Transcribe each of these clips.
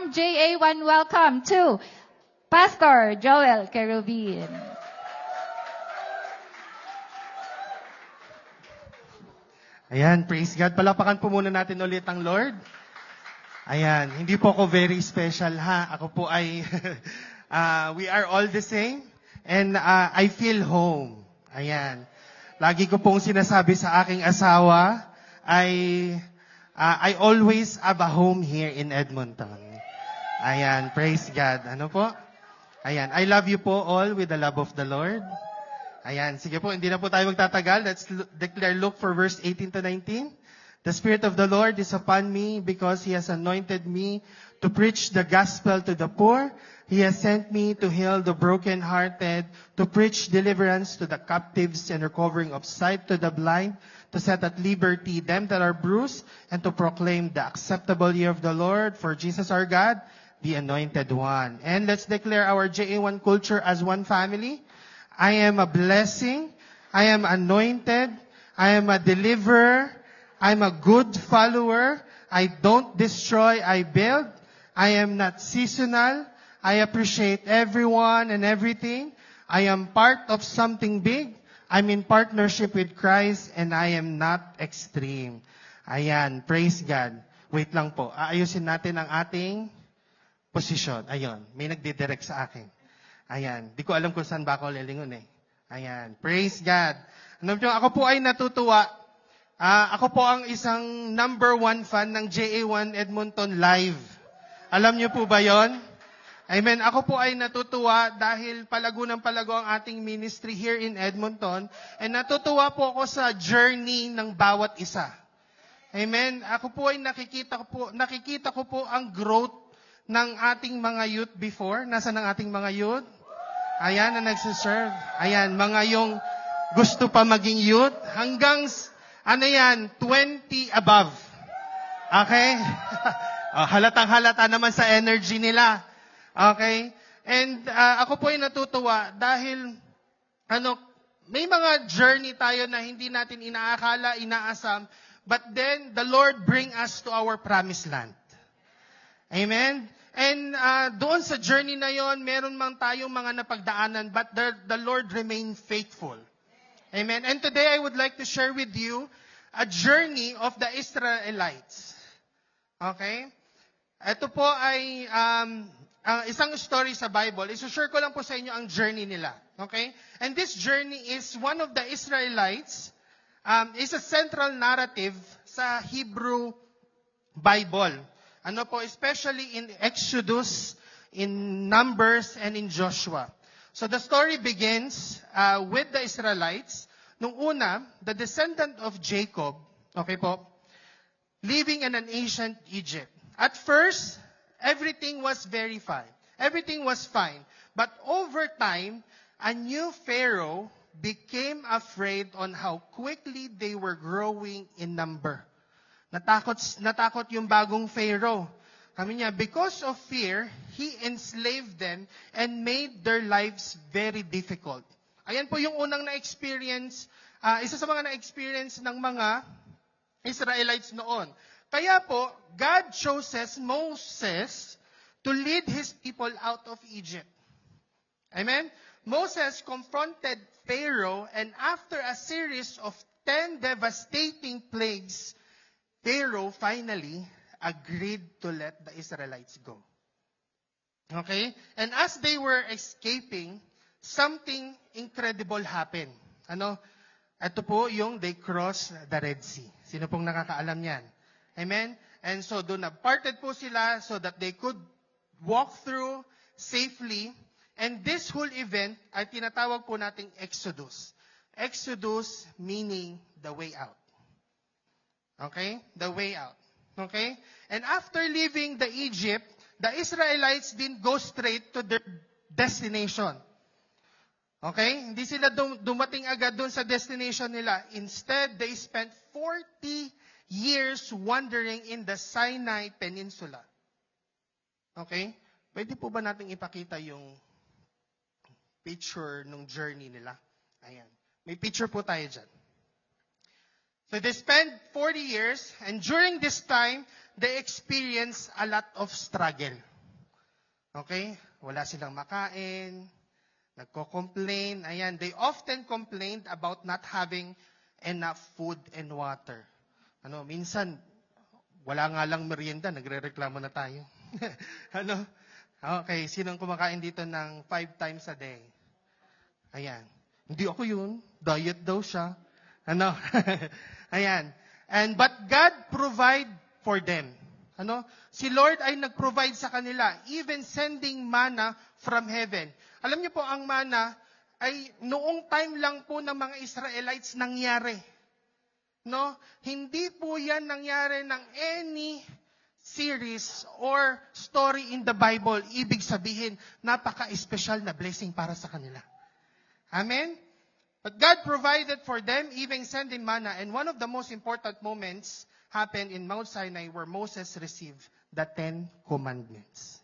from JA1, welcome to Pastor Joel Kerubin. Ayan, praise God. Palakpakan po muna natin ulit ang Lord. Ayan, hindi po ako very special ha. Ako po ay, we are all the same. And I feel home. Ayan. Lagi ko pong sinasabi sa aking asawa, I always have a home here in Edmonton. Ayan, praise God. Ano po? Ayan, I love you po all with the love of the Lord. Ayan, sige po, hindi na po tayo magtatagal. Let's declare Luke for verse 18 to 19. The Spirit of the Lord is upon me because He has anointed me to preach the gospel to the poor. He has sent me to heal the brokenhearted, to preach deliverance to the captives and recovering of sight to the blind, to set at liberty them that are bruised, and to proclaim the acceptable year of the Lord, for Jesus our God, the Anointed One. And let's declare our JA1 culture as one family. I am a blessing. I am anointed. I am a deliverer. I'm a good follower. I don't destroy, I build. I am not seasonal. I appreciate everyone and everything. I am part of something big. I'm in partnership with Christ and I am not extreme. Ayan, praise God. Wait lang po, aayusin natin ang ating posisyon. Ayun, may nagdidirect sa akin. Ayan, di ko alam kung saan ba ako lilingon eh. Ayan, praise God. Ano nyo, ako po ay natutuwa. Ako po ang isang #1 fan ng JA1 Edmonton Live. Alam niyo po ba yon? Amen. Ako po ay natutuwa dahil palago ng palago ang ating ministry here in Edmonton. And natutuwa po ako sa journey ng bawat isa. Amen. Ako po ay nakikita ko po ang growth ng ating mga youth before. Nasaan ang ating mga youth? Ayan, na nagsiserve. Ayan, mga yung gusto pa maging youth hanggang 20 above. Okay? Halatang-halata naman sa energy nila. Okay? And ako po ay natutuwa dahil may mga journey tayo na hindi natin inaakala, inaasam, but then the Lord bring us to our promised land. Amen? And doon sa journey na yon, meron mang tayong mga napagdaanan, but the Lord remain faithful. Amen. And today I would like to share with you a journey of the Israelites. Okay? Ito po ay isang story sa Bible. Isushare ko lang po sa inyo ang journey nila. Okay? And this journey is one of the Israelites, is a central narrative sa Hebrew Bible. Ano po, especially in Exodus, in Numbers, and in Joshua. So the story begins with the Israelites. Nung una, the descendant of Jacob, okay po, living in an ancient Egypt. At first, everything was very fine. Everything was fine. But over time, a new Pharaoh became afraid on how quickly they were growing in number. Natakot yung bagong Pharaoh. Sabi niya, because of fear, he enslaved them and made their lives very difficult. Ayan po yung unang na-experience, isa sa mga na-experience ng mga Israelites noon. Kaya po, God chooses Moses to lead His people out of Egypt. Amen? Moses confronted Pharaoh, and after a series of 10 devastating plagues, Pharaoh finally agreed to let the Israelites go. Okay? And as they were escaping, something incredible happened. Ito po yung they crossed the Red Sea. Sino pong nakakaalam yan? Amen? And so doon parted po sila so that they could walk through safely. And this whole event ay tinatawag po nating Exodus. Exodus meaning the way out. Okay? The way out. Okay? And after leaving the Egypt, the Israelites didn't go straight to their destination. Okay? Hindi sila dumating agad doon sa destination nila. Instead, they spent 40 years wandering in the Sinai Peninsula. Okay? Pwede po ba natin ipakita yung picture ng journey nila? Ayan. May picture po tayo dyan. So they spent 40 years, and during this time, they experienced a lot of struggle. Okay? Wala silang makain, nagko-complain. Ayan, they often complained about not having enough food and water. Minsan, wala nga lang merienda, nagre-reklamo na tayo. ano? Okay, sinong kumakain dito ng 5 times a day? Ayan. Hindi ako yun. Diet daw siya. Ayan. But God provide for them. Si Lord ay nag-provide sa kanila, even sending manna from heaven. Alam niyo po, ang manna ay noong time lang po ng mga Israelites nangyari. Hindi po yan nangyari ng any series or story in the Bible. Ibig sabihin, napaka-espesyal na blessing para sa kanila. Amen? But God provided for them, even sending manna. And one of the most important moments happened in Mount Sinai where Moses received the 10 Commandments.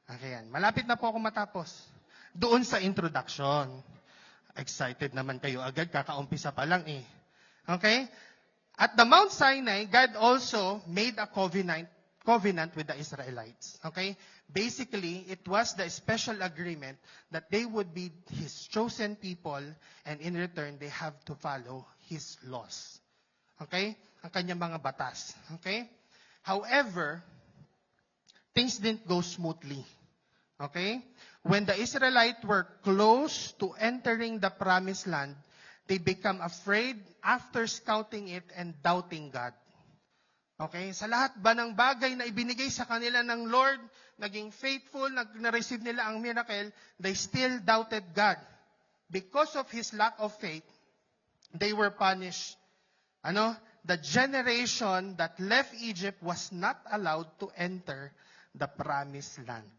Okay yan. Malapit na po ako matapos. Doon sa introduction. Excited naman kayo agad, kakaumpisa pa lang eh. Okay? At the Mount Sinai, God also made a covenant with the Israelites. Okay? Basically, it was the special agreement that they would be His chosen people and in return, they have to follow His laws. Okay? Ang kanyang mga batas. Okay? However, things didn't go smoothly. Okay? When the Israelites were close to entering the promised land, they become afraid after scouting it and doubting God. Okay? Sa lahat ba ng bagay na ibinigay sa kanila ng Lord, naging faithful, na-receive nila ang miracle, they still doubted God. Because of His lack of faith, they were punished. The generation that left Egypt was not allowed to enter the promised land.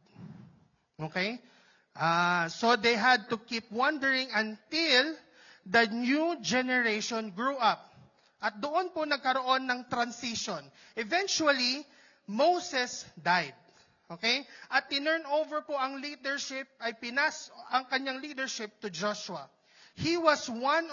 Okay? So they had to keep wandering until the new generation grew up. At doon po nagkaroon ng transition. Eventually, Moses died. Okay? At tinurn over po ang leadership, ay pinas ang kanyang leadership to Joshua. He was one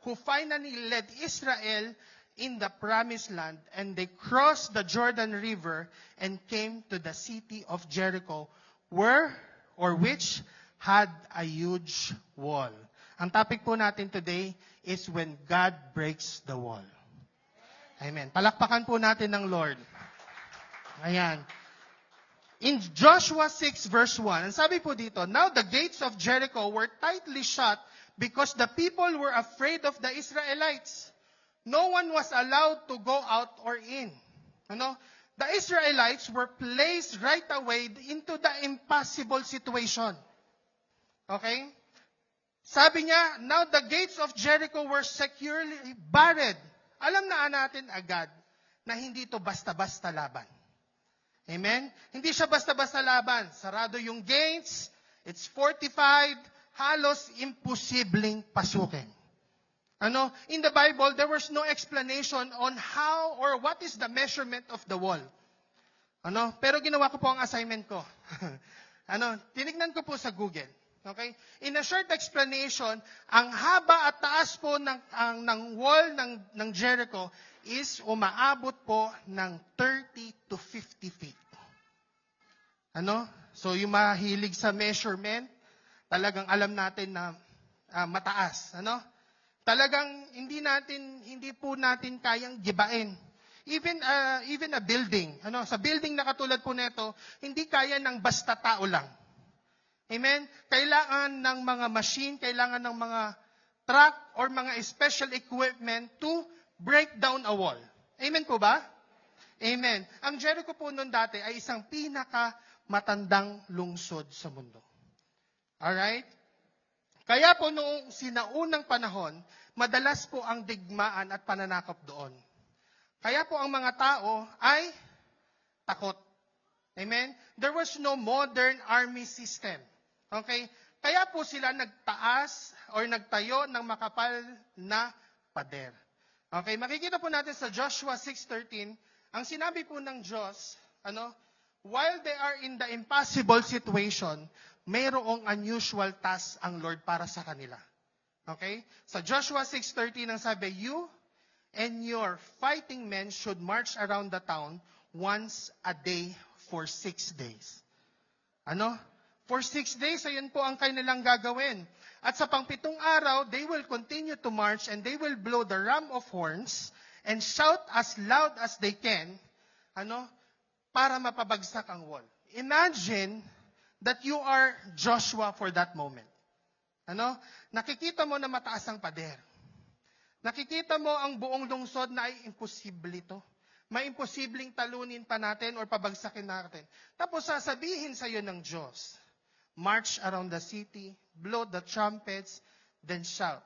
who finally led Israel in the promised land, and they crossed the Jordan River and came to the city of Jericho, which had a huge wall. Ang topic po natin today is when God breaks the wall. Amen. Palakpakan po natin ng Lord. Ayan. In Joshua 6 verse 1, ang sabi po dito, now the gates of Jericho were tightly shut because the people were afraid of the Israelites. No one was allowed to go out or in. The Israelites were placed right away into the impossible situation. Okay? Sabi niya, now the gates of Jericho were securely barred. Alam na natin agad na hindi to basta-basta laban. Amen? Hindi siya basta-basta laban. Sarado yung gates, it's fortified, halos imposibleng pasukin. In the Bible, there was no explanation on how or what is the measurement of the wall. Pero ginawa ko po ang assignment ko. Tinignan ko po sa Google. Okay? In a short explanation, ang haba at taas po ng wall ng Jericho is umaabot po ng 30 to 50 feet. So yung mahilig sa measurement, talagang alam natin na mataas. Talagang hindi po natin kayang gibain. Even a building. Sa building na katulad po nito, hindi kaya ng basta tao lang. Amen? Kailangan ng mga machine, kailangan ng mga truck or mga special equipment to break down a wall. Amen po ba? Amen. Ang Jericho po noon dati ay isang pinakamatandang lungsod sa mundo. Alright? Kaya po noong sinaunang panahon, madalas po ang digmaan at pananakop doon. Kaya po ang mga tao ay takot. Amen? There was no modern army system. Okay? Kaya po sila nagtaas or nagtayo ng makapal na pader. Okay? Makikita po natin sa Joshua 6:13, ang sinabi po ng Diyos, while they are in the impossible situation, mayroong unusual task ang Lord para sa kanila. Okay? Sa Joshua 6:13, ang sabi, you and your fighting men should march around the town once a day for 6 days. Ano? For 6 days, ayun po ang kanilang gagawin. At sa pang-7 araw, they will continue to march and they will blow the ram of horns and shout as loud as they can, ano? Para mapabagsak ang wall. Imagine that you are Joshua for that moment. Ano? Nakikita mo na mataas ang pader. Nakikita mo ang buong lungsod na ay imposible ito. May imposibleng talunin pa natin or pabagsakin natin. Tapos sasabihin sa iyo ng Diyos, march around the city, blow the trumpets, then shout.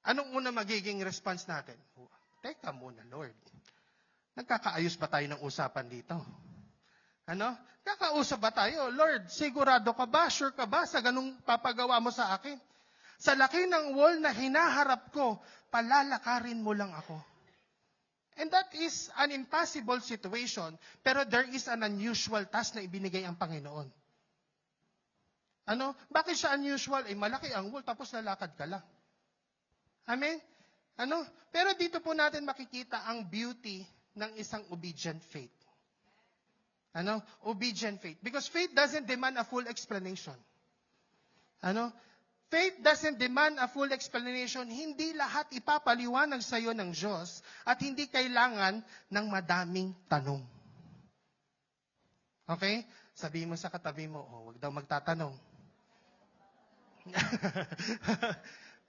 Anong una magiging response natin? Teka muna, Lord. Nagkakaayos ba tayo ng usapan dito? Ano? Kakausap ba tayo? Lord, sigurado ka ba? Sure ka ba sa ganung papagawa mo sa akin? Sa laki ng wall na hinaharap ko, palalakarin mo lang ako. And that is an impossible situation, pero there is an unusual task na ibinigay ang Panginoon. Ano? Bakit siya unusual? Malaki ang wall, tapos lalakad ka lang. Amen? Ano? Pero dito po natin makikita ang beauty ng isang obedient faith. Ano? Obedient faith. Because faith doesn't demand a full explanation. Ano? Faith doesn't demand a full explanation. Hindi lahat ipapaliwanag sa iyo ng Diyos at hindi kailangan ng madaming tanong. Okay? Sabihin mo sa katabi mo, huwag daw magtatanong.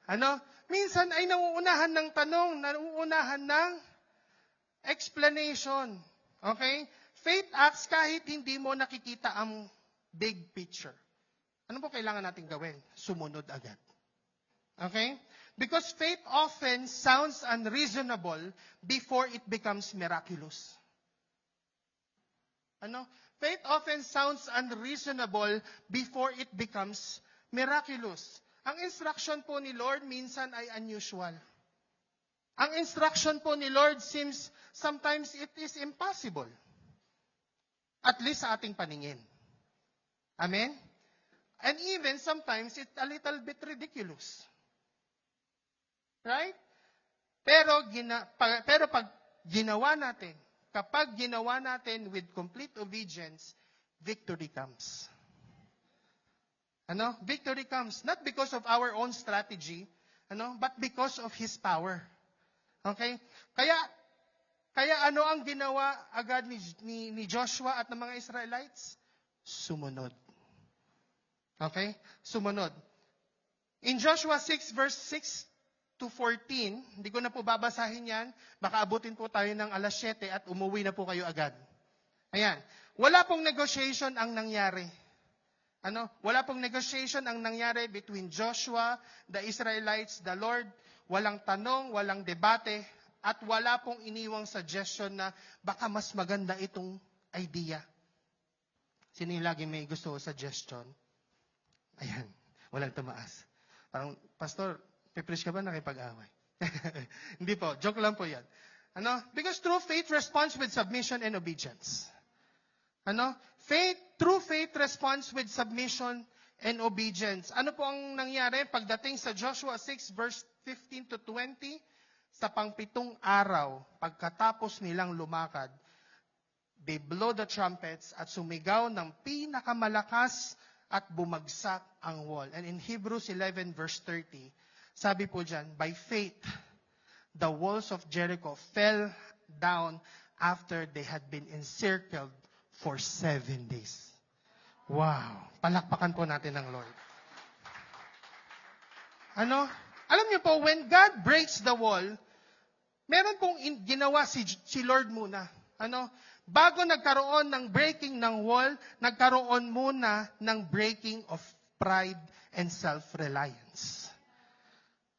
Ano? Minsan ay nauunahan ng tanong, nauunahan ng explanation. Okay? Faith acts kahit hindi mo nakikita ang big picture. Ano po kailangan natin gawin? Sumunod agad. Okay? Because faith often sounds unreasonable before it becomes miraculous. Ano? Faith often sounds unreasonable before it becomes miraculous. Ang instruction po ni Lord minsan ay unusual. Ang instruction po ni Lord seems sometimes it is impossible. At least sa ating paningin. Amen? And even sometimes it's a little bit ridiculous. Right? Pero pag ginawa natin, kapag ginawa natin with complete obedience, victory comes. Ano? Victory comes not because of our own strategy, but because of His power. Okay? Kaya ano ang ginawa agad ni Joshua at ng mga Israelites? Sumunod. Okay? Sumunod. In Joshua 6 verse 6 to 14, hindi ko na po babasahin yan, baka abutin po tayo ng 7:00 at umuwi na po kayo agad. Ayan. Wala pong negotiation ang nangyari. Wala pong negotiation ang nangyari between Joshua, the Israelites, the Lord. Walang tanong, walang debate, at wala pong iniwang suggestion na baka mas maganda itong idea. Sino yung lagi may gusto o suggestion? Ayan, walang tumaas. Parang, Pastor, pipreach ka ba nakipag-away? Hindi po, joke lang po yan. Because true faith responds with submission and obedience. True faith responds with submission and obedience. Ano po ang nangyari pagdating sa Joshua 6 verse 15 to 20? Sa pang-7 araw, pagkatapos nilang lumakad, they blow the trumpets at sumigaw ng pinakamalakas at bumagsak ang wall. And in Hebrews 11 verse 30, sabi po dyan, by faith, the walls of Jericho fell down after they had been encircled for 7 days. Wow! Palakpakan po natin ng Lord. Alam niyo po, when God breaks the wall, meron pong ginawa si Lord muna. Bago nagkaroon ng breaking ng wall, nagkaroon muna ng breaking of pride and self-reliance.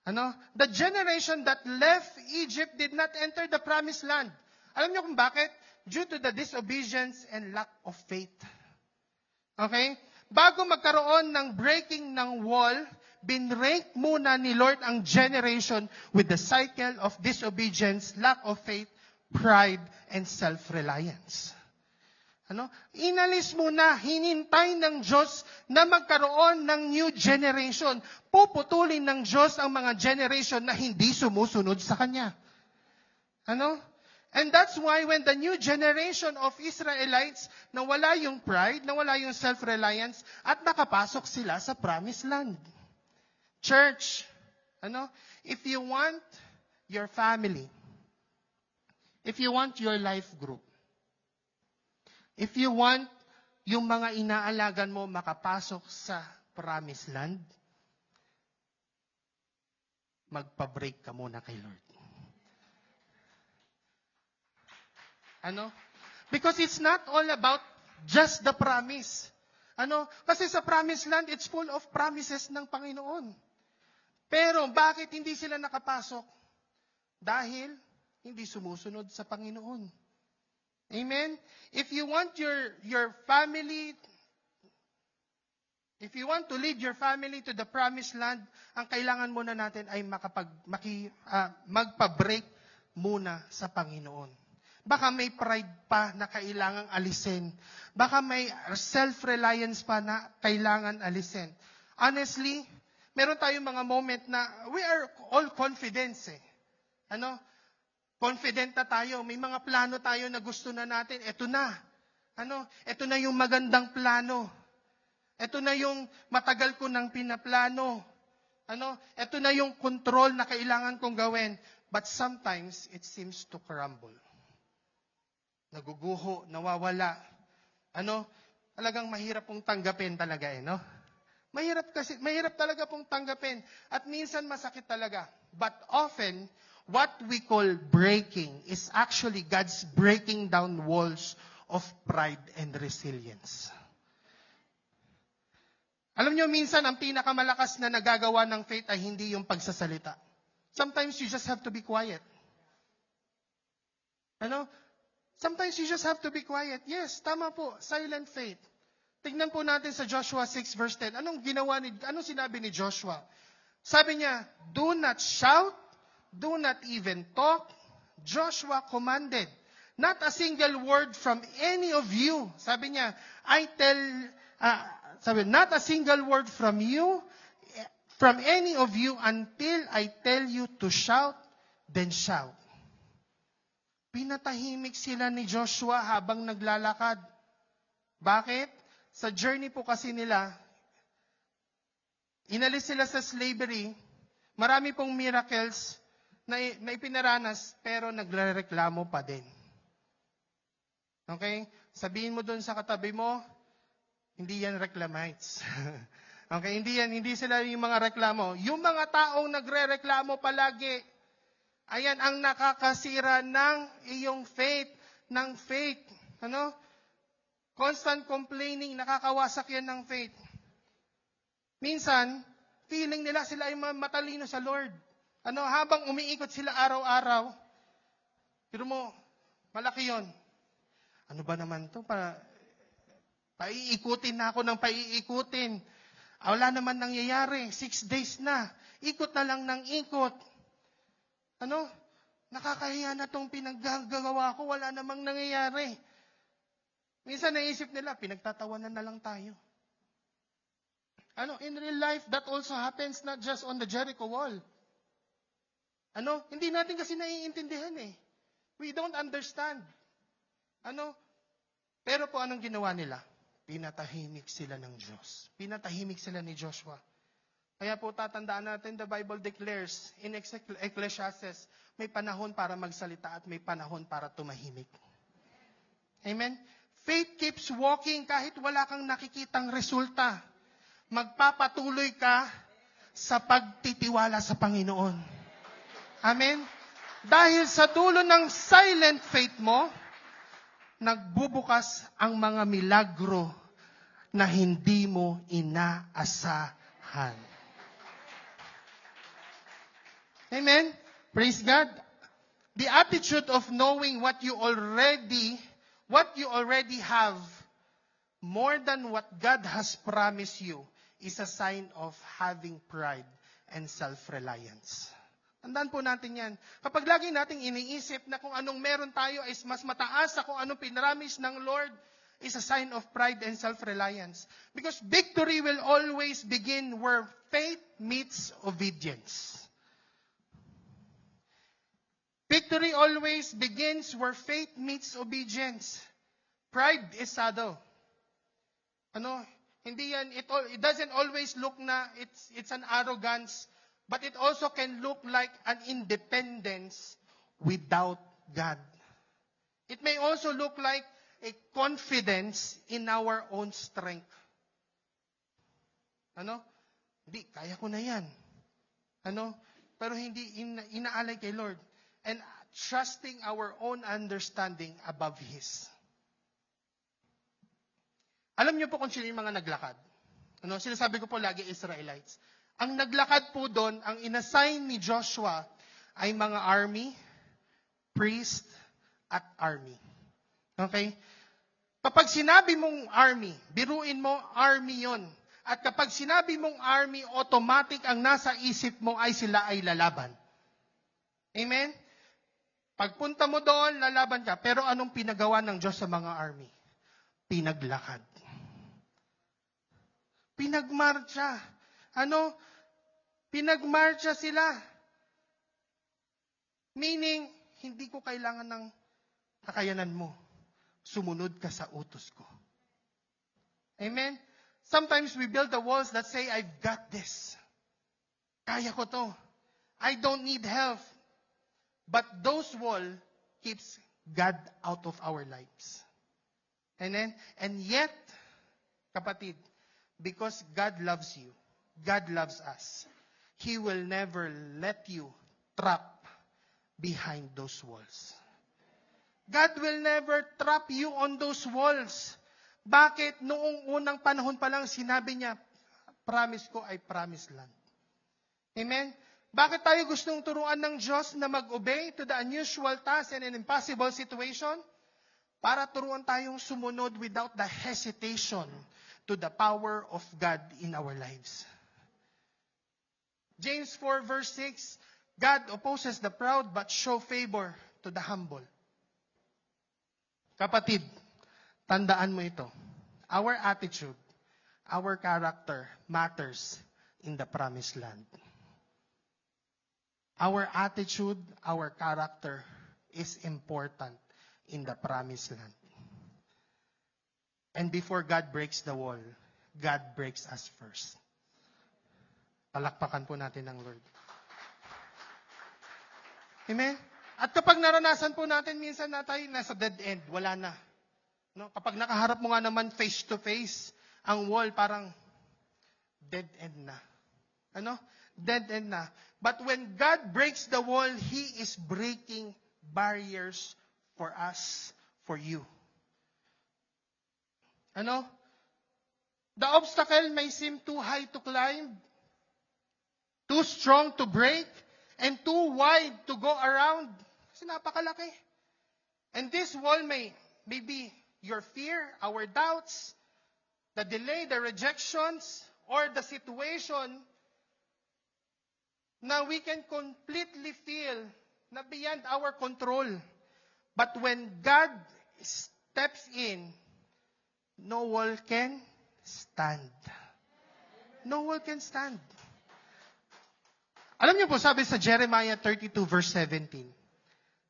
The generation that left Egypt did not enter the promised land. Alam niyo kung bakit? Due to the disobedience and lack of faith. Okay? Bago magkaroon ng breaking ng wall, binrake muna ni Lord ang generation with the cycle of disobedience, lack of faith, pride, and self-reliance. Inalis muna, hinintay ng Diyos na magkaroon ng new generation. Puputulin ng Diyos ang mga generation na hindi sumusunod sa Kanya. And that's why when the new generation of Israelites, nawala yung pride, nawala yung self-reliance, at nakapasok sila sa promised land. Church, if you want your family, if you want your life group, if you want yung mga inaalagan mo makapasok sa promised land, magpa-break ka muna kay Lord. Because it's not all about just the promise. Kasi sa promised land, it's full of promises ng Panginoon. Pero bakit hindi sila nakapasok? Dahil hindi sumusunod sa Panginoon. Amen? If you want your family, if you want to lead your family to the promised land, ang kailangan muna natin ay magpa-break muna sa Panginoon. Baka may pride pa na kailangang alisin. Baka may self-reliance pa na kailangan alisin. Honestly, meron tayong mga moment na we are all confidence eh. Confident na tayo. May mga plano tayo na gusto na natin. Ito na. Ito na yung magandang plano. Ito na yung matagal ko nang pinaplano. Ito na yung control na kailangan kong gawin. But sometimes, it seems to crumble. Naguguho, nawawala. Talagang mahirap pong tanggapin talaga no? Mahirap talaga pong tanggapin. At minsan masakit talaga. But often, what we call breaking is actually God's breaking down walls of pride and resilience. Alam nyo, minsan ang pinakamalakas na nagagawa ng faith ay hindi yung pagsasalita. Sometimes you just have to be quiet. Sometimes you just have to be quiet. Yes, tama po, silent faith. Tingnan po natin sa Joshua 6 verse 10. Anong sinabi ni Joshua? Sabi niya, do not shout, do not even talk. Joshua commanded, not a single word from any of you. Sabi niya, not a single word from you, from any of you until I tell you to shout, then shout. Pinatahimik sila ni Joshua habang naglalakad. Bakit? Sa journey po kasi nila, inalis sila sa slavery, marami pong miracles na ipinaranas, pero nagrereklamo pa din. Okay? Sabihin mo doon sa katabi mo, hindi yan reclamites. Okay? Hindi sila yung mga reklamo. Yung mga taong nagrereklamo palagi, ayan ang nakakasira ng iyong faith, ng faith. Constant complaining, nakakawasak yan ng faith. Minsan, feeling nila sila ay matalino sa Lord. Habang umiikot sila araw-araw, pero mo, malaki yon. Ano ba naman to? Paiikutin na ako ng paiikutin. Wala naman nangyayari. 6 days na. Ikot na lang ng ikot. Nakakahiya na itong pinaggagawa ko, wala namang nangyayari. Minsan naisip nila, pinagtatawanan na lang tayo. In real life, that also happens not just on the Jericho wall. Hindi natin kasi naiintindihan eh. We don't understand. Pero po anong ginawa nila? Pinatahimik sila ng Diyos. Pinatahimik sila ni Joshua. Kaya po tatandaan natin, the Bible declares in Ecclesiastes, may panahon para magsalita at may panahon para tumahimik. Amen? Faith keeps walking kahit wala kang nakikitang resulta. Magpapatuloy ka sa pagtitiwala sa Panginoon. Amen? Dahil sa dulo ng silent faith mo, nagbubukas ang mga milagro na hindi mo inaasahan. Amen? Praise God. The attitude of knowing what you already have, more than what God has promised you, is a sign of having pride and self-reliance. Tandaan po natin yan. Kapag lagi nating iniisip na kung anong meron tayo is mas mataas sa kung anong pinramis ng Lord, is a sign of pride and self-reliance. Because victory will always begin where faith meets obedience. Victory always begins where faith meets obedience. Pride is shadow. Hindi yan, it doesn't always look na it's an arrogance, but it also can look like an independence without God. It may also look like a confidence in our own strength. Hindi, kaya ko na yan. Pero hindi inaalay kay Lord. And trusting our own understanding above His. Alam niyo po kung sino yung mga naglakad. Sinasabi ko po lagi Israelites. Ang naglakad po doon, ang inassign ni Joshua ay mga army, priest, at army. Okay? Kapag sinabi mong army, biruin mo, army yon. At kapag sinabi mong army, automatic ang nasa isip mo ay sila ay lalaban. Amen? Pagpunta mo doon, lalaban ka. Pero anong pinagawa ng Diyos sa mga army? Pinaglakad. Pinagmarcha. Pinagmarcha sila. Meaning, hindi ko kailangan ng kakayanan mo. Sumunod ka sa utos ko. Amen? Sometimes we build the walls that say, I've got this. Kaya ko to. I don't need help. But those walls keeps God out of our lives. Amen? And yet, kapatid, because God loves you, God loves us, He will never let you trap behind those walls. God will never trap you on those walls. Bakit? Noong unang panahon pa lang, sinabi niya, promise ko ay promised land. Amen? Bakit tayo gustong turuan ng Diyos na mag-obey to the unusual task and an impossible situation? Para turuan tayong sumunod without the hesitation to the power of God in our lives. James 4 verse 6, God opposes the proud but show favor to the humble. Kapatid, tandaan mo ito. Our attitude, our character matters in the promised land. Our attitude, our character is important in the promised land. And before God breaks the wall, God breaks us first. Palakpakan po natin ang Lord. Amen? At kapag naranasan po natin, minsan na tayo nasa dead end, wala na. Kapag nakaharap mo nga naman face to face, ang wall parang dead end na. Dead end na. But when God breaks the wall, He is breaking barriers for us, for you. The obstacle may seem too high to climb, too strong to break, and too wide to go around. Kasi napakalaki. And this wall may be your fear, our doubts, the delay, the rejections, or the situation na we can completely feel na beyond our control. But when God steps in, no wall can stand. No wall can stand. Alam niyo po, sabi sa Jeremiah 32 verse 17,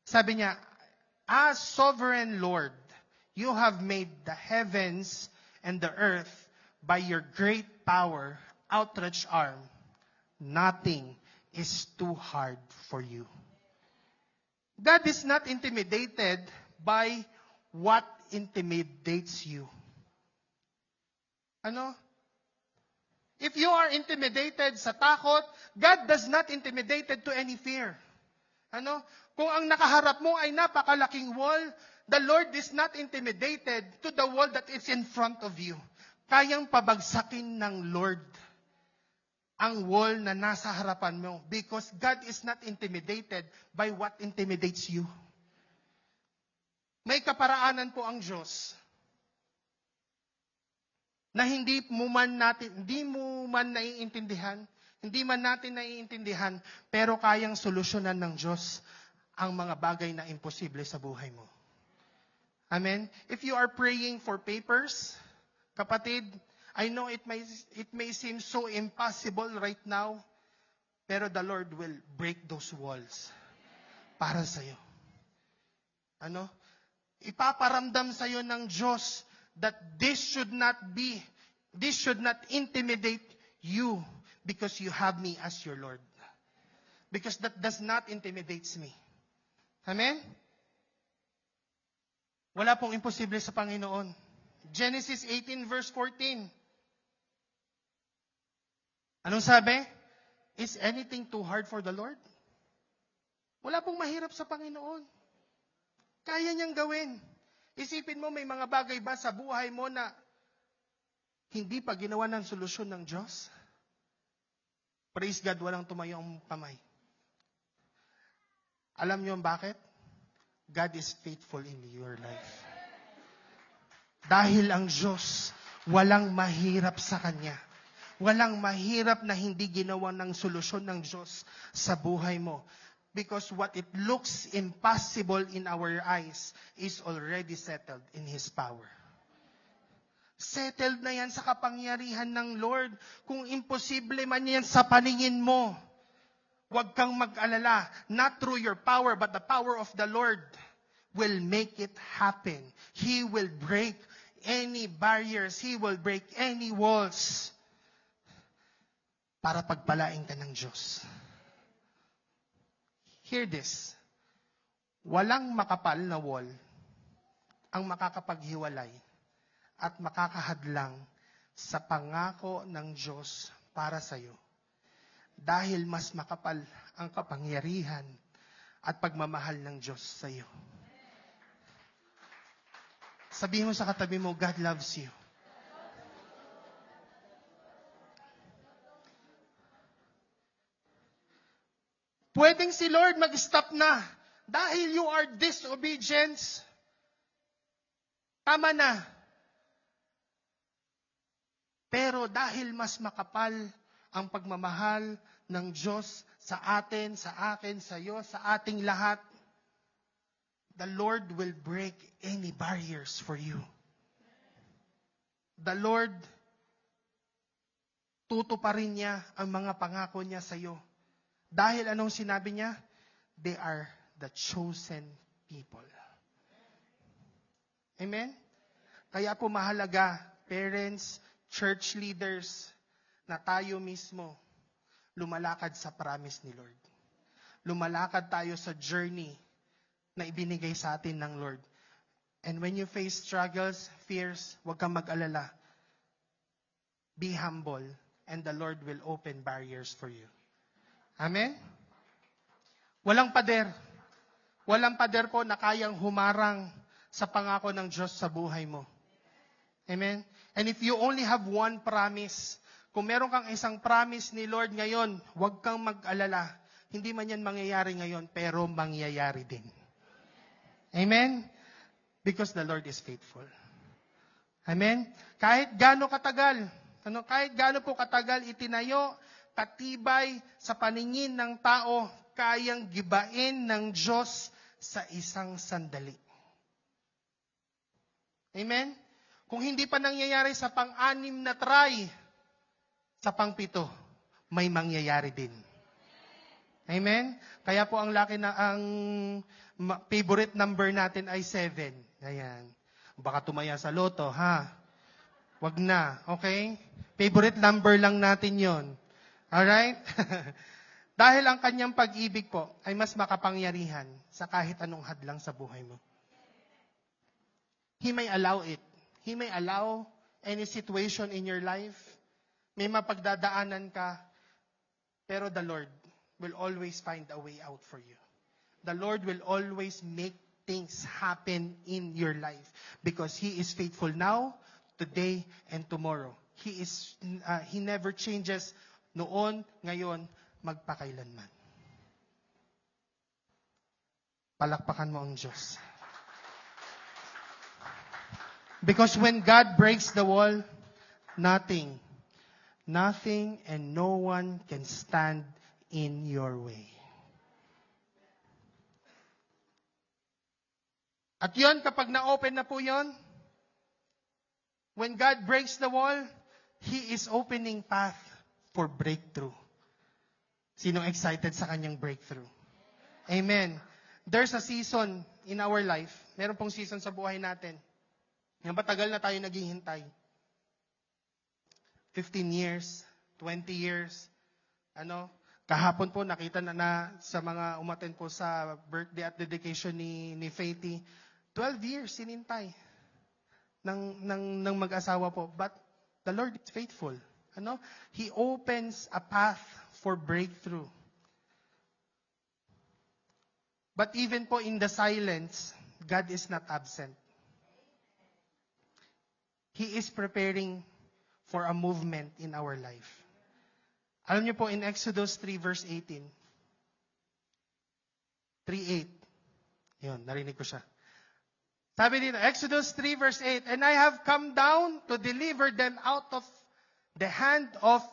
sabi niya, as sovereign Lord, you have made the heavens and the earth by your great power, outstretched arm. Nothing is too hard for you. God is not intimidated by what intimidates you. If you are intimidated sa takot, God does not intimidated to any fear. Kung ang nakaharap mo ay napakalaking wall, the Lord is not intimidated to the wall that is in front of you. Kayang pabagsakin ng Lord ang wall na nasa harapan mo because God is not intimidated by what intimidates you. May kaparaanan po ang Diyos na hindi mo man naiintindihan, hindi man natin naiintindihan, pero kayang solusyonan ng Diyos ang mga bagay na imposible sa buhay mo. Amen? If you are praying for papers, kapatid, I know it may seem so impossible right now, pero the Lord will break those walls. para sa'yo. Ano? Ipaparamdam sa'yo ng Diyos that this should not intimidate you because you have me as your Lord. Because that does not intimidates me. Amen? Wala pong imposible sa Panginoon. Genesis 18 verse 14. Anong sabi? Is anything too hard for the Lord? Wala pong mahirap sa Panginoon. Kaya niyang gawin. Isipin mo, may mga bagay ba sa buhay mo na hindi pa ginawa ng solusyon ng Diyos? Praise God, walang tumayo ang kamay. Alam niyo bakit? God is faithful in your life. Dahil ang Diyos, walang mahirap sa Kanya. Walang mahirap na hindi ginawa ng solusyon ng Diyos sa buhay mo. Because what it looks impossible in our eyes is already settled in His power. Settled na yan sa kapangyarihan ng Lord. Kung imposible man yan sa paningin mo, huwag kang mag-alala. Not through your power, but the power of the Lord will make it happen. He will break any barriers. He will break any walls para pagpalain ka ng Diyos. Hear this. Walang makapal na wall ang makakapaghiwalay at makakahadlang sa pangako ng Diyos para sa iyo. Dahil mas makapal ang kapangyarihan at pagmamahal ng Diyos sa iyo. Sabihin mo sa katabi mo, God loves you. Pwedeng si Lord mag-stop na dahil you are disobedient. Tama na. Pero dahil mas makapal ang pagmamahal ng Diyos sa atin, sa akin, sa iyo, sa ating lahat, the Lord will break any barriers for you. The Lord, tutuparin niya ang mga pangako niya sa iyo. Dahil anong sinabi niya? They are the chosen people. Amen? Kaya po mahalaga, parents, church leaders, na tayo mismo lumalakad sa promise ni Lord. Lumalakad tayo sa journey na ibinigay sa atin ng Lord. And when you face struggles, fears, huwag kang mag-alala. Be humble, and the Lord will open barriers for you. Amen? Walang pader. Walang pader po na kayang humarang sa pangako ng Diyos sa buhay mo. Amen? And if you only have one promise, kung meron kang isang promise ni Lord ngayon, huwag kang mag-alala. Hindi man yan mangyayari ngayon, pero mangyayari din. Amen? Because the Lord is faithful. Amen? Kahit gaano katagal, kahit gaano po katagal itinayo, katibay sa paningin ng tao, kayang gibain ng Diyos sa isang sandali. Amen? Kung hindi pa nangyayari sa pang-anim na try, sa pang-7, may mangyayari din. Amen? Kaya po ang favorite number natin ay 7. Ayan. Baka tumaya sa loto, ha? Wag na, okay? Favorite number lang natin yon. Alright? Dahil ang kanyang pag-ibig po ay mas makapangyarihan sa kahit anong hadlang sa buhay mo. He may allow it. He may allow any situation in your life. May mapagdadaanan ka, pero the Lord will always find a way out for you. The Lord will always make things happen in your life because He is faithful now, today, and tomorrow. He never changes. Noon, ngayon, magpakailanman. Palakpakan mo ang Diyos. Because when God breaks the wall, nothing and no one can stand in your way. At yun, kapag na-open na po yun, when God breaks the wall, He is opening path for breakthrough. Sino excited sa kanyang breakthrough? Amen. there's a season in our life, meron pong season sa buhay natin, yung matagal na tayo naghihintay. 15 years, 20 years, kahapon po nakita na sa mga umaten po sa birthday at dedication ni Faithy, 12 years sinintay ng mag-asawa po. But the Lord is faithful. He opens a path for breakthrough. But even po in the silence, God is not absent. He is preparing for a movement in our life. Alam niyo po in Exodus 3 verse 18. 3:8. Yun, narinig ko siya. Sabi dito, Exodus 3 verse 8, "And I have come down to deliver them out of the hand of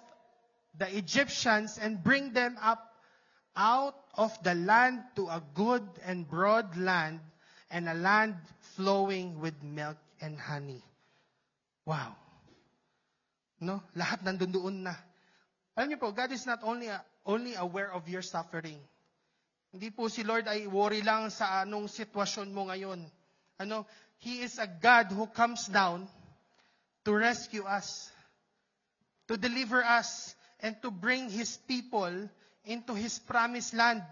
the Egyptians and bring them up out of the land to a good and broad land and a land flowing with milk and honey." Wow. Lahat nandun doon na. Alam niyo po, God is not only aware of your suffering. Hindi po si Lord ay worry lang sa anong sitwasyon mo ngayon. He is a God who comes down to rescue us, to deliver us, and to bring His people into His promised land.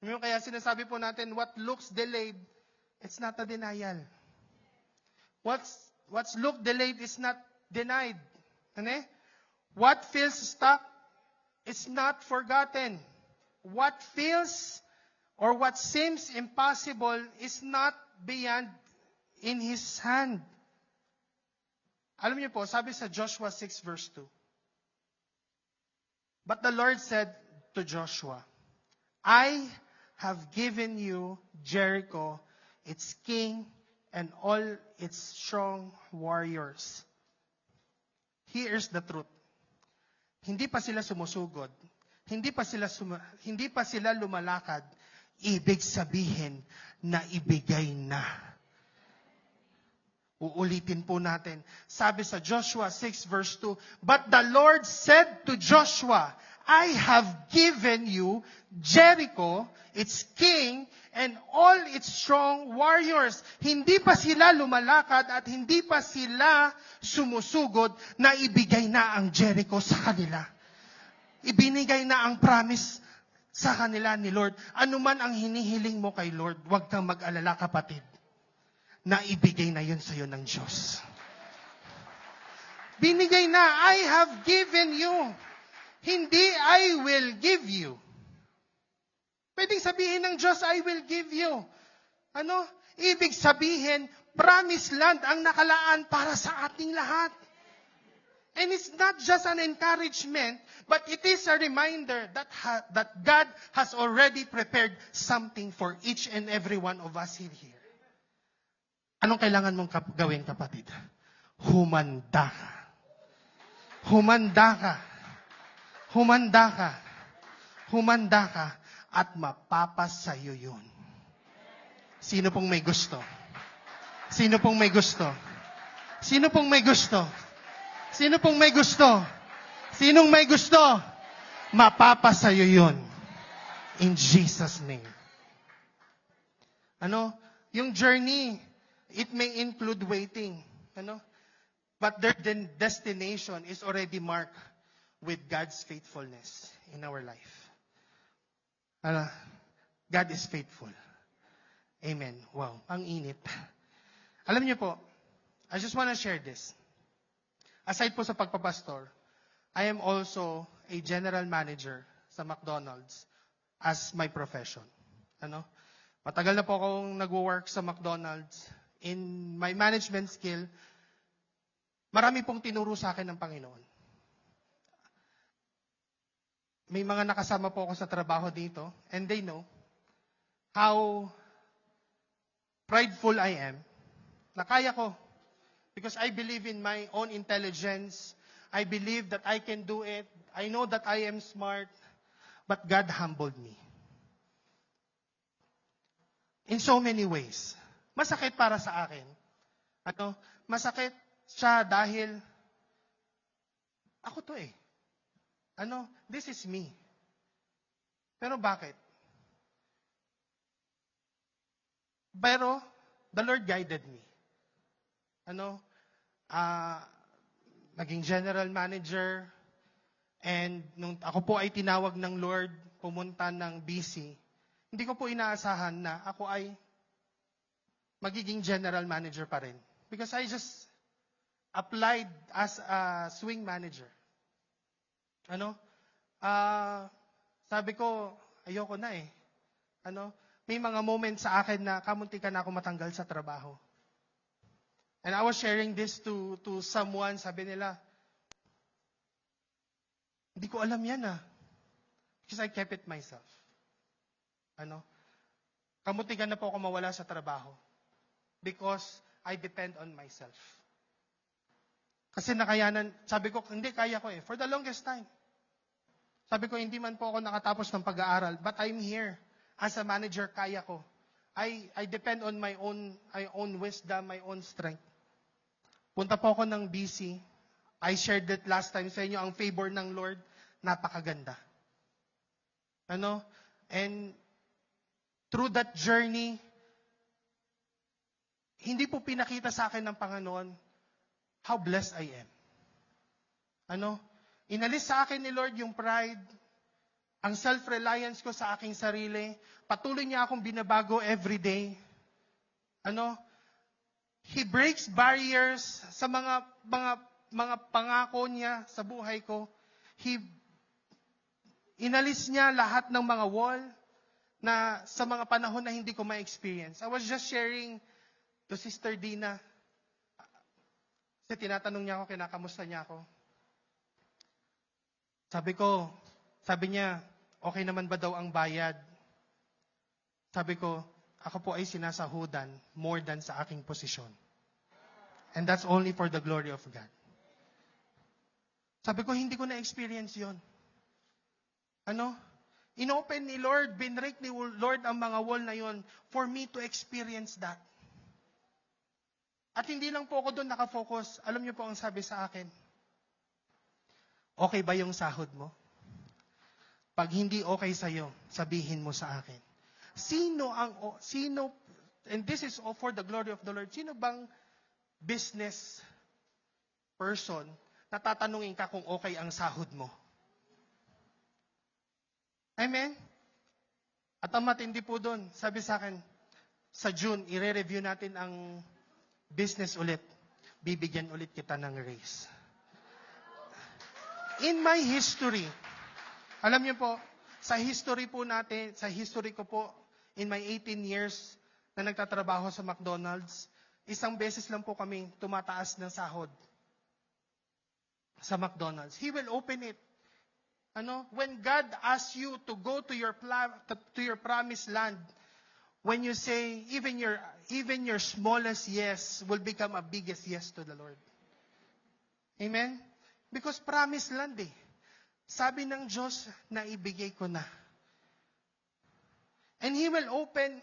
Kaya sinasabi po natin, what looks delayed, it's not a denial. What's look delayed is not denied. What feels stuck is not forgotten. What feels or what seems impossible is not beyond in His hand. Alam niyo po, sabi sa Joshua 6 verse 2, "But the Lord said to Joshua, I have given you Jericho, its king, and all its strong warriors." Here's the truth. Hindi pa sila sumusugod. Hindi pa sila lumalakad. Ibig sabihin na ibigay na. Uulitin po natin. Sabi sa Joshua 6 verse 2, "But the Lord said to Joshua, I have given you Jericho, its king, and all its strong warriors." Hindi pa sila lumalakad at hindi pa sila sumusugod na ibigay na ang Jericho sa kanila. Ibinigay na ang promise sa kanila ni Lord. Ano man ang hinihiling mo kay Lord, huwag kang mag-alala kapatid, na ibigay na yun sa iyo ng Diyos. Binigay na, I have given you. Hindi, I will give you. Pwedeng sabihin ng Diyos, I will give you. Ibig sabihin, promised land ang nakalaan para sa ating lahat. And it's not just an encouragement, but it is a reminder that God has already prepared something for each and every one of us here. Anong kailangan mong gawin, kapatid? Humanda ka. Humanda ka. Humanda ka. Humanda ka. At mapapasayo yun. Sino pong may gusto? Sino pong may gusto? Sino pong may gusto? Sino pong may gusto? Sinong may gusto? Mapapasayo yun. In Jesus' name. Yung journey, it may include waiting. But their destination is already marked with God's faithfulness in our life. God is faithful. Amen. Wow, ang init. Alam niyo po, I just want to share this. Aside po sa pagpapastor, I am also a general manager sa McDonald's as my profession. Matagal na po akong nagwo-work sa McDonald's. In my management skill, marami pong tinuro sa akin ng Panginoon. May mga nakasama po ako sa trabaho dito, and they know how prideful I am, na kaya ko. Because I believe in my own intelligence. I believe that I can do it. I know that I am smart. But God humbled me. In so many ways. Masakit para sa akin. Masakit siya dahil ako to eh. This is me. Pero bakit? Pero, the Lord guided me. Ano? Naging general manager, and nung ako po ay tinawag ng Lord, pumunta ng BC, hindi ko po inaasahan na ako ay magiging general manager pa rin. Because I just applied as a swing manager. Ano? Sabi ko, ayoko na eh. Ano? May mga moments sa akin na kamunti ka na ako matanggal sa trabaho. And I was sharing this to someone, sabi nila, hindi ko alam yan ah. Because I kept it myself. Ano? Kamunti ka na po ako mawala sa trabaho. Because I depend on myself. Kasi nakayanan, sabi ko, hindi, kaya ko eh. For the longest time. Sabi ko, hindi man po ako nakatapos ng pag-aaral, but I'm here. As a manager, kaya ko. I depend on my own wisdom, my own strength. Punta po ako ng BC. I shared it last time sa inyo, ang favor ng Lord, napakaganda. Ano? And through that journey, hindi po pinakita sa akin ng Panginoon how blessed I am. Ano? Inalis sa akin ni Lord yung pride, ang self-reliance ko sa aking sarili. Patuloy niya akong binabago every day. Ano? He breaks barriers sa mga pangako niya sa buhay ko. Inalis niya lahat ng mga wall na sa mga panahon na hindi ko ma-experience. I was just sharing to Sister Dina. Kasi tinatanong niya ako, kinakamusta niya ako. Sabi niya, okay naman ba daw ang bayad? Sabi ko, ako po ay sinasahudan more than sa aking posisyon. And that's only for the glory of God. Sabi ko, hindi ko na-experience yon. Ano? Inopen ni Lord, binrake ni Lord ang mga wall na yon for me to experience that. At hindi lang po ako doon nakafocus. Alam niyo po ang sabi sa akin, okay ba yung sahod mo? Pag hindi okay sa'yo, sabihin mo sa akin. And this is all for the glory of the Lord, sino bang business person na tatanungin ka kung okay ang sahod mo? Amen? At ang matindi po doon, sabi sa akin, sa June, i-review natin ang business ulit. Bibigyan ulit kita ng raise. In my history, alam niyo po, sa history po natin, sa history ko po, in my 18 years na nagtatrabaho sa McDonald's, isang beses lang po kami tumataas ng sahod sa McDonald's. He will open it. Ano? When God asks you to go to your promised land, when you say, even your smallest yes will become a biggest yes to the Lord. Amen? Because promised land eh. Sabi ng Diyos na ibigay ko na. And He will open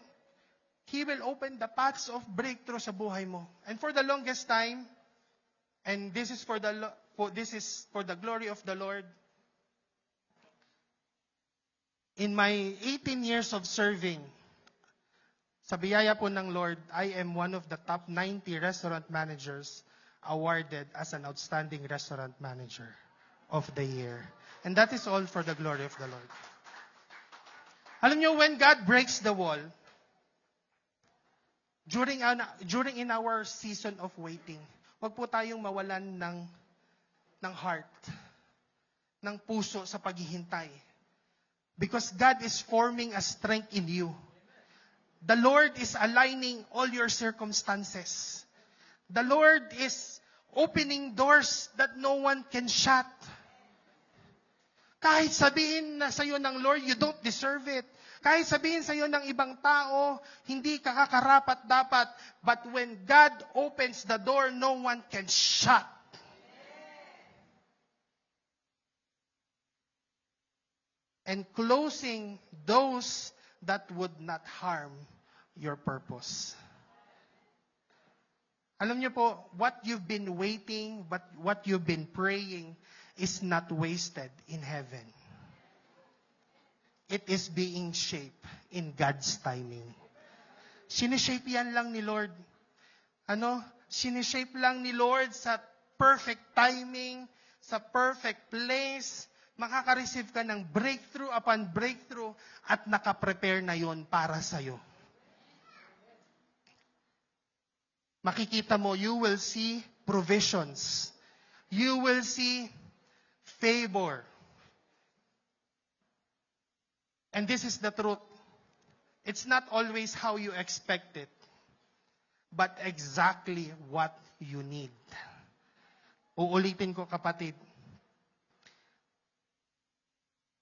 the paths of breakthrough sa buhay mo. And for the longest time, and this is for the glory of the Lord, in my 18 years of serving, sa biyaya po ng Lord, I am one of the top 90 restaurant managers awarded as an outstanding restaurant manager of the year. And that is all for the glory of the Lord. Alam niyo, when God breaks the wall, during in our season of waiting, wag po tayong mawalan ng heart, ng puso sa paghihintay. Because God is forming a strength in you. The Lord is aligning all your circumstances. The Lord is opening doors that no one can shut. Kahit sabihin na sa'yo ng Lord, you don't deserve it. Kahit sabihin sa'yo ng ibang tao, hindi ka kakarapat dapat. But when God opens the door, no one can shut. And closing those that would not harm your purpose. Alam niyo po, what you've been waiting, what you've been praying is not wasted in heaven. It is being shaped in God's timing. Sineshape yan lang ni Lord. Sineshape lang ni Lord sa perfect timing, sa perfect place. Makaka-receive ka ng breakthrough upon breakthrough at nakaprepare na yon para sa'yo. Makikita mo, you will see provisions. You will see favor. And this is the truth. It's not always how you expect it, but exactly what you need. Uulitin ko, kapatid.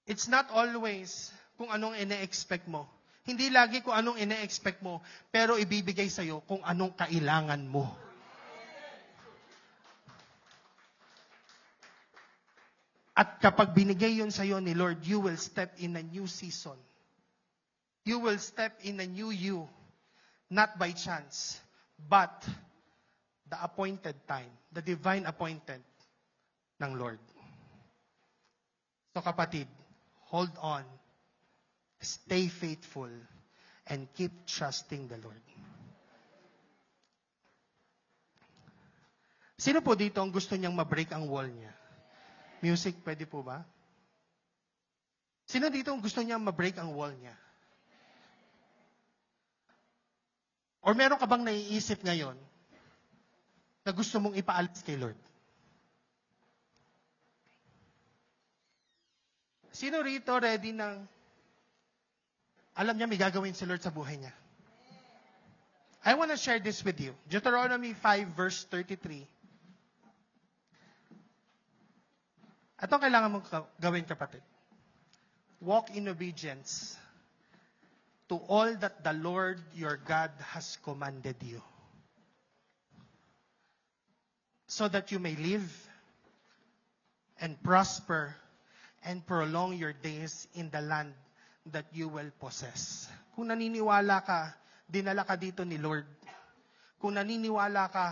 It's not always kung anong ine-expect mo. Hindi lagi kung anong ine-expect mo, pero ibibigay sa'yo kung anong kailangan mo. At kapag binigay yun sa'yo ni Lord, you will step in a new season. You will step in a new you. Not by chance, but the appointed time, the divine appointed ng Lord. So kapatid, hold on, stay faithful, and keep trusting the Lord. Sino po dito ang gusto niyang ma-break ang wall niya? Music, pwede po ba? Sino dito ang gusto niyang ma-break ang wall niya? Or meron ka bang naiisip ngayon na gusto mong ipaalis kay Lord? Sino rito ready ng alam niya may gagawin si Lord sa buhay niya? I want to share this with you. Deuteronomy 5 verse 33. Ito ang kailangan mong gawin, kapatid. Walk in obedience to all that the Lord your God has commanded you, so that you may live and prosper and prolong your days in the land that you will possess. Kung naniniwala ka, dinala ka dito ni Lord. Kung naniniwala ka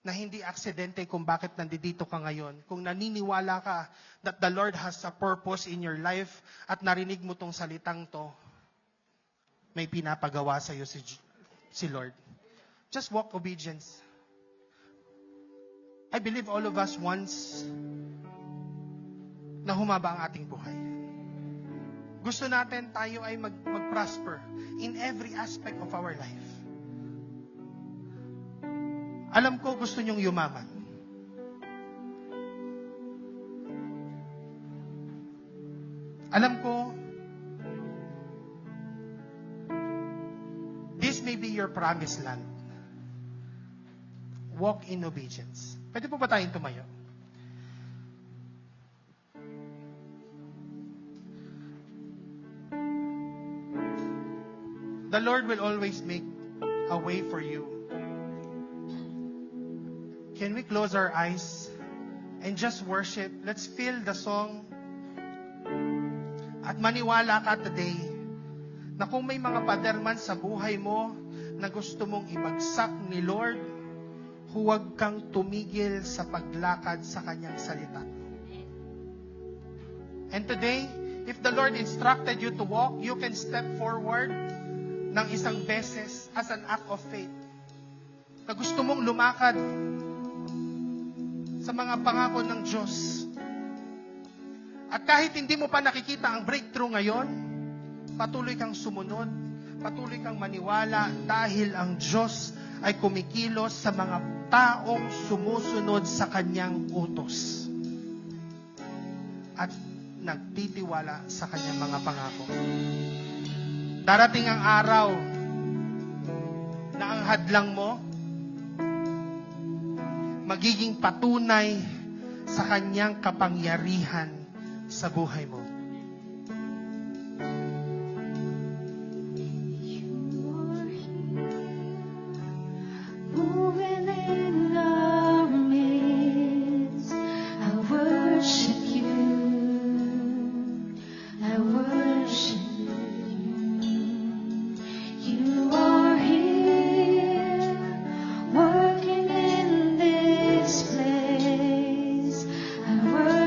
na hindi aksidente kung bakit nandito ka ngayon. Kung naniniwala ka that the Lord has a purpose in your life at narinig mo tong salitang to, may pinapagawa sa iyo si Lord. Just walk obedience. I believe all of us wants na humaba ang ating buhay. Gusto natin tayo ay mag-prosper in every aspect of our life. Alam ko gusto niyong yumaman. Alam ko, this may be your promised land. Walk in obedience. Pwede po ba tayong tumayo? The Lord will always make a way for you. Can we close our eyes and just worship? Let's feel the song. At maniwala ka today na kung may mga pader man sa buhay mo na gusto mong ibagsak ni Lord, huwag kang tumigil sa paglakad sa kanyang salita. And today, if the Lord instructed you to walk, you can step forward ng isang beses as an act of faith. Na gusto mong lumakad sa mga pangako ng Diyos. At kahit hindi mo pa nakikita ang breakthrough ngayon, patuloy kang sumunod, patuloy kang maniwala dahil ang Diyos ay kumikilos sa mga taong sumusunod sa kanyang utos. At nagtitiwala sa kanyang mga pangako. Darating ang araw na ang hadlang mo magiging patunay sa kanyang kapangyarihan sa buhay mo.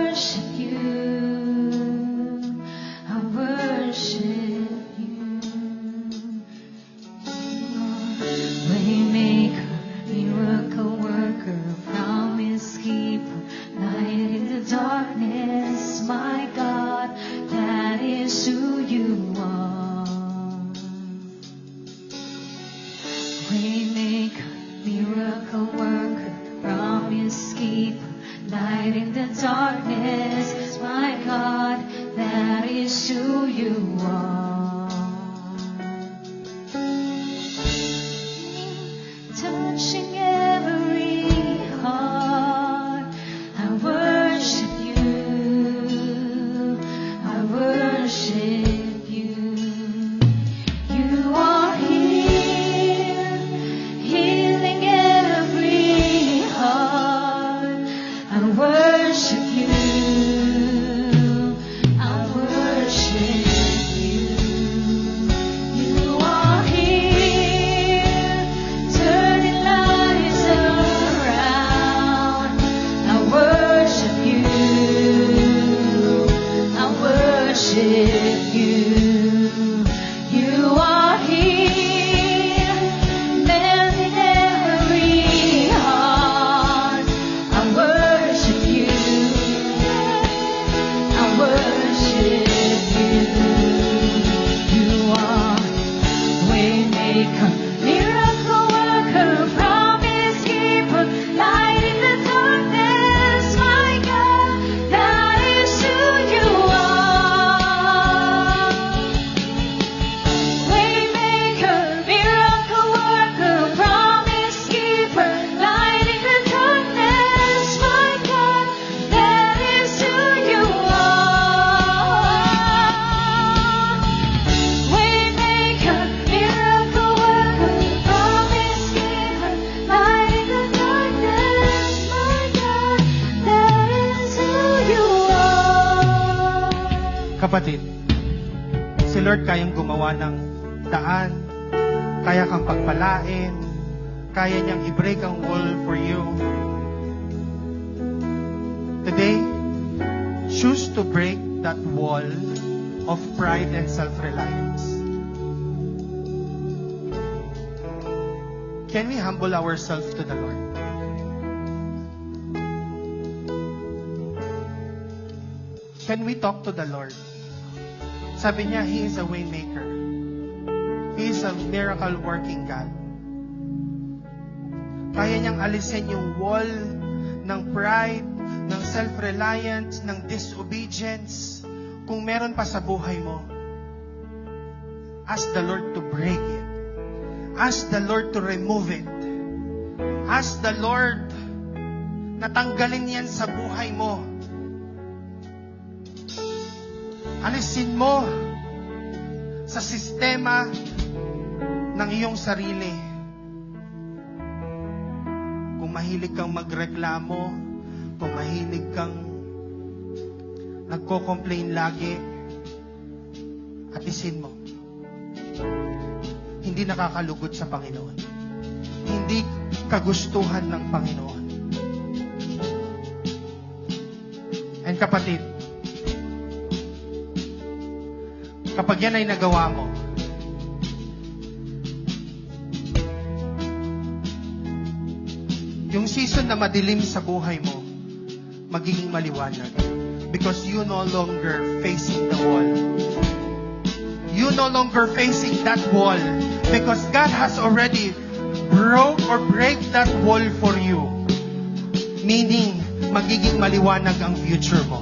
Worship you. you are. Waymaker, miracle worker, promise keeper, light in the darkness, my God, that is who you are. Touching every heart, I worship you, I worship you. You are here, healing every heart. I worship you, I worship you. You are here, turning lives around. I worship you, I worship you. You are here, mending every heart. I worship you, I worship you. You are waymaker, miracle worker, promise keeper, light in the darkness, my God, that is who you are. Waymaker, miracle worker, promise keeper, light in the darkness, my God, that is who you are. Waymaker, miracle worker, promise keeper, light in the darkness, my God, that is who you are. Kapatid, si Lord kayang gumawa ng daan, kaya kang pagpalain, kaya niyang i-break ang wall for you. Today, choose to break that wall of pride and self-reliance. Can we humble ourselves to the Lord? Can we talk to the Lord? Sabi niya, He is a way maker. He is a miracle working God. Kaya niyang alisin yung wall ng pride, ng self-reliance, ng disobedience. Kung meron pa sa buhay mo, ask the Lord to break it. Ask the Lord to remove it. Ask the Lord na tanggalin yan sa buhay mo. Alisin mo sa sistema ng iyong sarili. Kung mahilig kang magreklamo, kung mahilig kang nagko-complain lagi, alisin mo. Hindi nakakalugod sa Panginoon. Hindi kagustuhan ng Panginoon. And kapatid, kapag yan ay nagawa mo, yung season na madilim sa buhay mo, magiging maliwanag. Because you no longer facing the wall. You no longer facing that wall. Because God has already broke or break that wall for you. Meaning, magiging maliwanag ang future mo.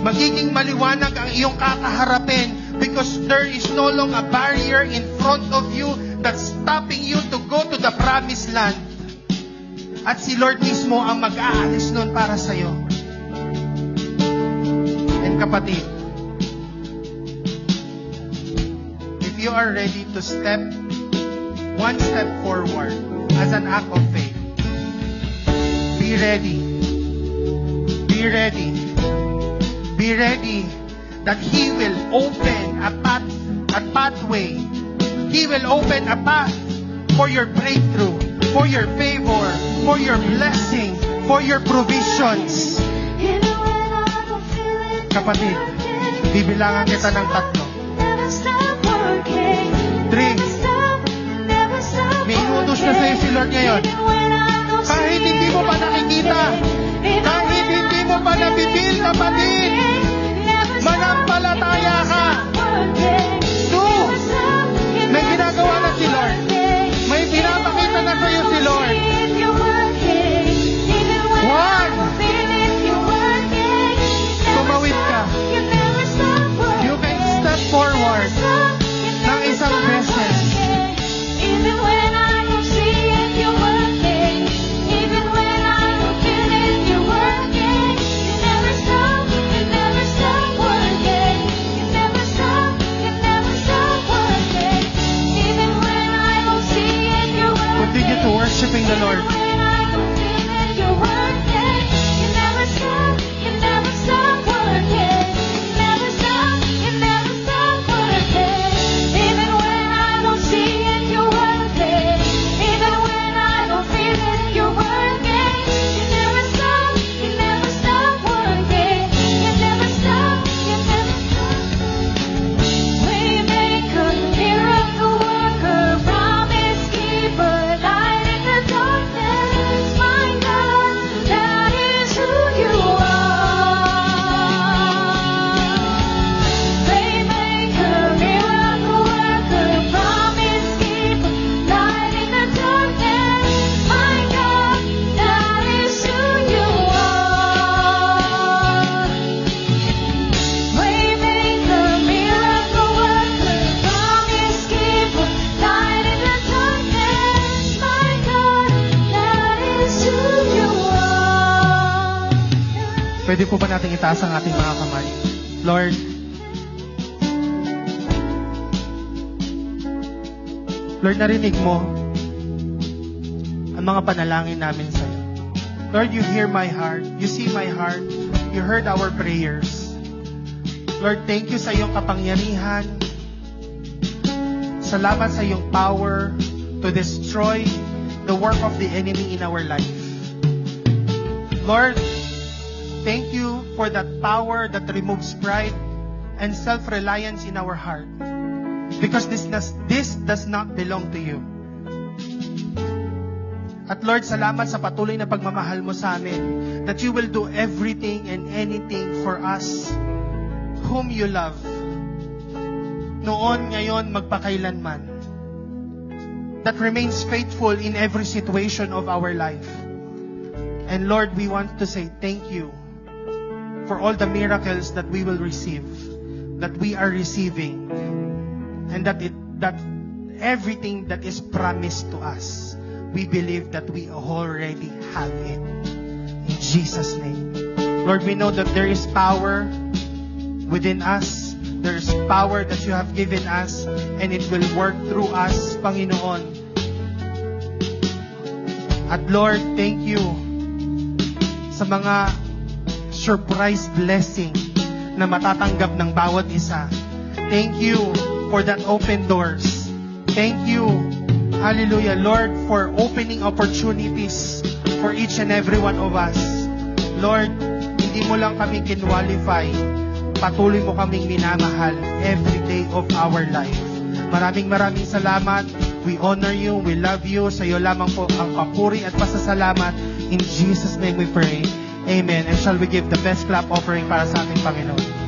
Magiging maliwanag ang iyong kakaharapin. Because there is no longer a barrier in front of you that's stopping you to go to the promised land. At si Lord mismo ang mag-aalis nun para sa'yo. And kapatid, if you are ready to step one step forward as an act of faith, be ready. Be ready. Be ready that He will open a pathway. He will open a path for your breakthrough, for your favor, for your blessing, for your provisions. Kapatid, bibilangan kita ng 3. 3. May inutos na sa'yo si Lord ngayon. Kahit hindi mo pa nakikita, kahit hindi mo pa nabibil, kapatid, manampalataya ka. Pwede po ba natin itaas ang ating mga kamay? Lord, narinig mo ang mga panalangin namin sa'yo. Lord, you hear my heart. You see my heart. You heard our prayers. Lord, thank you sa iyong kapangyarihan. Salamat sa iyong power to destroy the work of the enemy in our life. Lord, thank you for that power that removes pride and self-reliance in our heart. Because this does not belong to you. At Lord, salamat sa patuloy na pagmamahal mo sa amin, that you will do everything and anything for us whom you love. Noon, ngayon, magpakailanman. That remains faithful in every situation of our life. And Lord, we want to say thank you for all the miracles that we will receive, that we are receiving, and that everything that is promised to us, we believe that we already have it. In Jesus' name. Lord, we know that there is power within us. There is power that you have given us, and it will work through us, Panginoon. At Lord, thank you sa mga surprise blessing na matatanggap ng bawat isa. Thank you for that open doors. Thank you, hallelujah, Lord, for opening opportunities for each and every one of us. Lord, hindi mo lang kami kinwalify, patuloy mo kaming minamahal every day of our life. Maraming salamat. We honor you, we love you. Sa iyo lamang po ang papuri at pasasalamat. In Jesus' name we pray. Amen. And shall we give the best clap offering para sa ating Panginoon?